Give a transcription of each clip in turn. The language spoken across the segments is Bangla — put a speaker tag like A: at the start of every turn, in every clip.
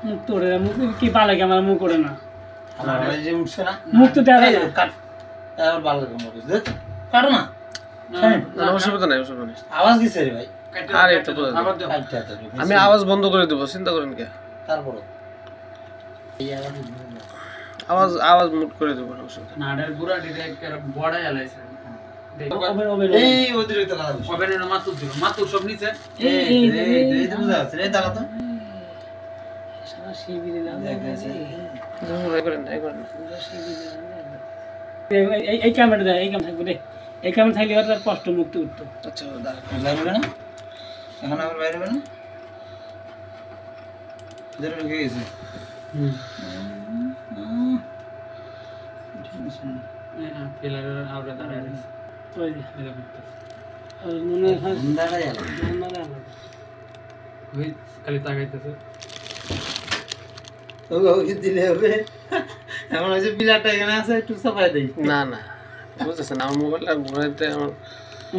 A: মুখ তোড়ে মুখ কি পালে কি আমার মুখ করে না
B: আমার যে উঠছে না
A: মুখ তো দেওয়া যায়
B: কাট আর ভালো লাগে মুখ দে কাটো না
C: অসুবিধা নাই অসুবিধা নেই
B: আওয়াজ দিছে রে ভাই
C: আর একটু আমি আওয়াজ বন্ধ করে দেব চিন্তা করেন কে
B: তারপর এই
C: আওয়াজ আওয়াজ মুট করে দেব অসুবিধা
D: নাড়ের গুড়া ডিরেক্ট করে বড়াই আলাইছে
B: এই অতিরিক্ত কথা বলছ
D: ওভেনের মাতুর সব নিচে
B: এই বুঝা আছে রে দাঁড়া তো
A: সারা শিবিরে না এই ক্যামেরা দেয় এই ক্যামেরা থাকবে রে এই ক্যামেরা থাকলে তার কষ্ট মুক্তি উঠতো
C: আচ্ছা
B: বাইরে না এখন আবার বাইরে না জরুরি হয়ে গেছে
D: ফিলারের আউরে দাঁড়ায় আছে
A: ওই
D: এটা করতেছে
A: আর মনে হয়
B: দাঁড়া গেল
D: ওই খালি তাকাইতেছে
B: ওকে দিলে হবে এমন হয়েছে বিলাটা এখানে আছে একটু সাফাই দেই
C: না না বুঝতেছেন আমার মোবাইলটা ঘুরাইতে আমার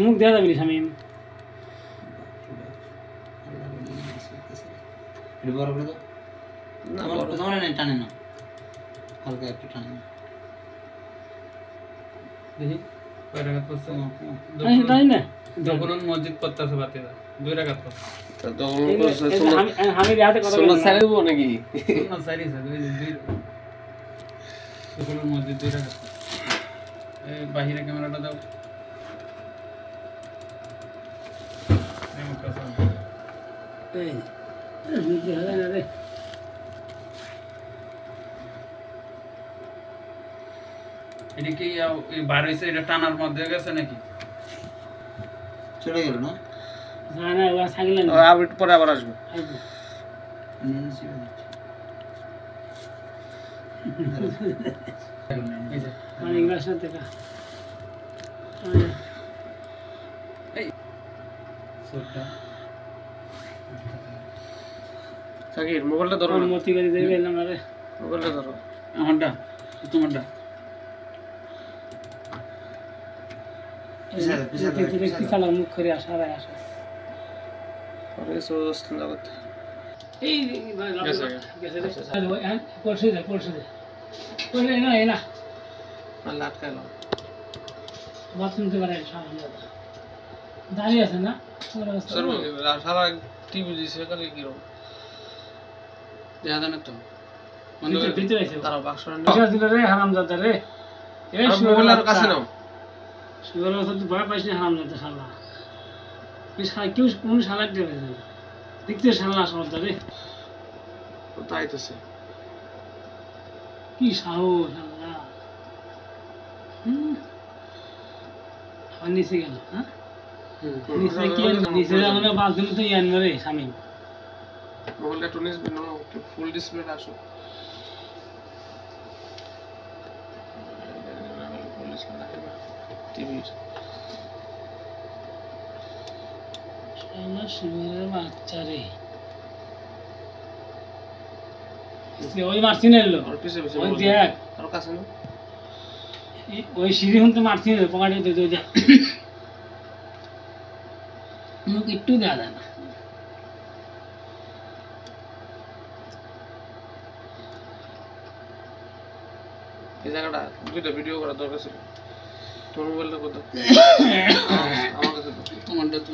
A: মুখ দেওয়া যাবে না স্বামী
B: এটা বড় করে দাও
C: না
B: তোমার নেই টানে না হালকা একটু টানে না
D: দেখি কয় টাকা পড়ছে
A: তাই না
D: যখন মসজিদ করতেছে বাতি 2 টাকা পড়ছে
C: তো তখন
A: আমি হাতে কথা
C: সোনা ছাড়ে দেবো নাকি
D: না সারি স্যার যখন মসজিদ 2 টাকা এই বাহিরে ক্যামেরাটা দাও এমন কথা
A: এই মুখ দেওয়া যায় না রে
D: এটা কি এই বার হইছে এটা টানার মধ্যে গেছে নাকি
B: চলে গেল না
A: না না ওরা থাকলে না
C: আবার একটু পরে আবার আসবো
D: এই যে
A: অনেক গ্লাস দেখা
D: এই সোটা
C: সাকির মোবাইলটা ধরো না
A: মতি করে দেবে না রে
C: মোবাইলটা ধরো
D: আমারটা তোমারটা
A: পিছালা মুখ করে আসা আসা
C: পরে সোস্ত জগৎ
A: এই
C: গেছে
A: পড়ছে দে পড়লে না এই না
C: আর আটকাইলো
A: বাথরুম থেকে বাইরে সামনে দাঁড়িয়ে আছে না
C: স্যার সারা টিভি দিছে কালকে কি রকম
D: দেখা জানে তো
A: ভিতরে আছে
C: তারা বাক্স
A: পয়সা দিল রে হারামজাদা রে এই
C: মোবাইলের কাছে নাও
A: সুগার তো ভয় পাইস না হারামজাদা শালা এই শালা কেউ কোন শালা দেবে না দেখতে শালা সমস্যা রে
C: তাই তো সে
A: কি সাহস শালা নিচে গেল হ্যাঁ নিচে কি নিচে আমরা বাথরুম তো ইয়ান রে স্বামী
C: মোবাইলটা একটু নিস বিনো ফুল ডিসপ্লেটা আসো টিভি
A: আমার শিবের বাচ্চা রে ওই মারছি না এলো
C: আর পিছে পিছে
A: ওই দেখ
C: আর কাছে না
A: ওই সিঁড়ি হুন তো মারছি না পকেটে দিয়ে দিয়ে মুখ একটু দেওয়া যায় না
C: এই জায়গাটা দুইটা ভিডিও করা দরকার ছিল তোমার মোবাইলটা কত আমার কাছে
D: তোমারটা তো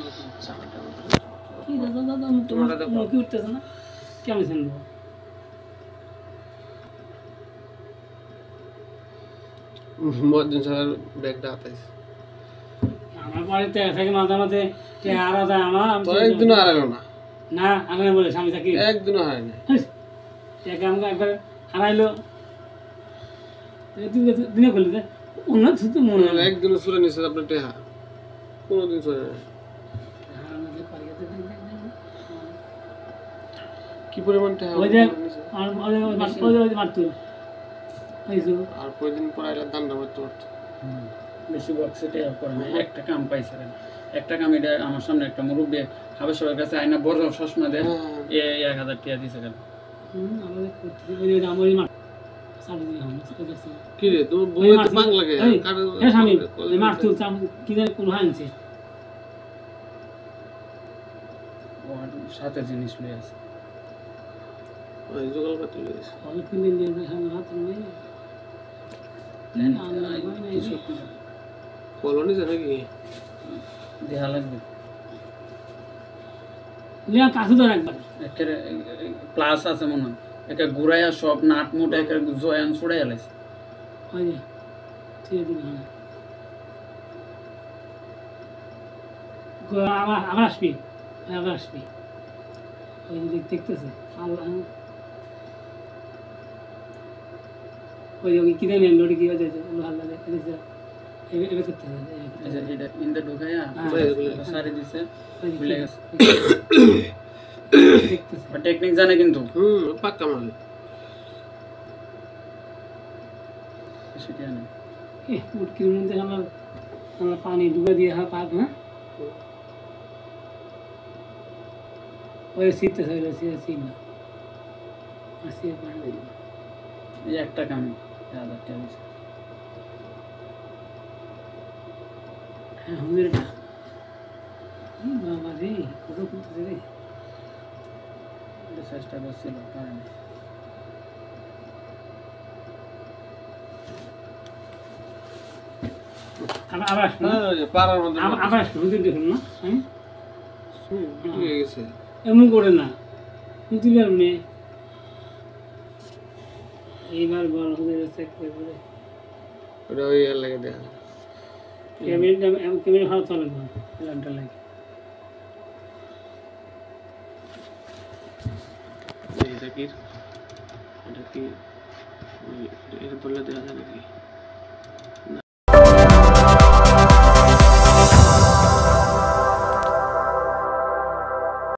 A: কি দাদা দাদা মুখে উঠতেছে না কেমন শুনবো
C: মদিন স্যার ব্যাগটা হাতাইছে
A: আমার বাড়িতে থেকে মাঝে মাঝে হারা যায় আমার
C: তো একদিনও হারালো না
A: না আগে বলে স্বামী থাকি
C: একদিনও হারায়নি
A: টাকা আমাকে একবার হারাইলো দিনে করলি যে অন্য তো মনে হয়
C: একদিনও চলে নিছে আপনার টেহা কোনোদিন চলে না কি পরিমাণ টেহা
A: ওই যে মারতুল
C: আর কয়দিন পর আইলা দান্ডা মারতে পারতো
D: বেশি বক্সে টেপ করে না একটা কাম পাইছে একটা কাম এটা আমার সামনে একটা মুরব্বী হাবের সবার কাছে আয়না বড় চশমা দেয় 1000 টাকা দিছে কেন
C: কি রে তোমার বই তো বাং লাগে
D: সাথে জিনিস লয়ে আছে
C: ওই জোগাল পাতি লেগেছে
A: ফল কিনে নিয়ে যে সামনে হাত নেই
C: কলোনি জানে কি
D: দেহা লাগবে
A: লিয়া কাছে তো রাখবা
D: একেবারে প্লাস আছে মনে হয় একে ঘুরাইয়া সব নাট মুট একে জয়ান ছুড়াই এলাইছে
A: ওই যে ছেড়ে দিন আবার আসবি ওই যে দেখতেছে আল্লাহ ওই ওই কি জানি লোড কি হয়েছে আল্লাহ দেখতেছে এবে করতেছে
D: এটা ইন্দা ঢুকাইয়া সারি দিছে ভুলে গেছে
A: দেখতেছে
D: টেকনিক জানে কিন্তু
C: পাক্কা মাল
D: সেটা না
A: উটকির মধ্যে আমরা পানি ডুবে দিয়ে পাক হ্যাঁ ওই শীতে শীত না শীত পানি দিল
D: এই একটা কামি 1000 টাকা দিছে
A: হ্যাঁ হুজুরটা বাবা রে কত করতেছে রে
D: এটা চেষ্টা করছিল পারে না
A: আবার
C: পাড়ার মধ্যে
A: আবার হুজুর দেখুন না হ্যাঁ
C: হয়ে গেছে
A: এমন করে না তুই পারবি এইবার বড় হুজুর চেক করে
C: ওটা ওই আর লাগে দেখা
A: ক্যামেরা ভালো চলে না লাইনটা লাগে
C: এটা কি এটা বললে দেখা যায় নাকি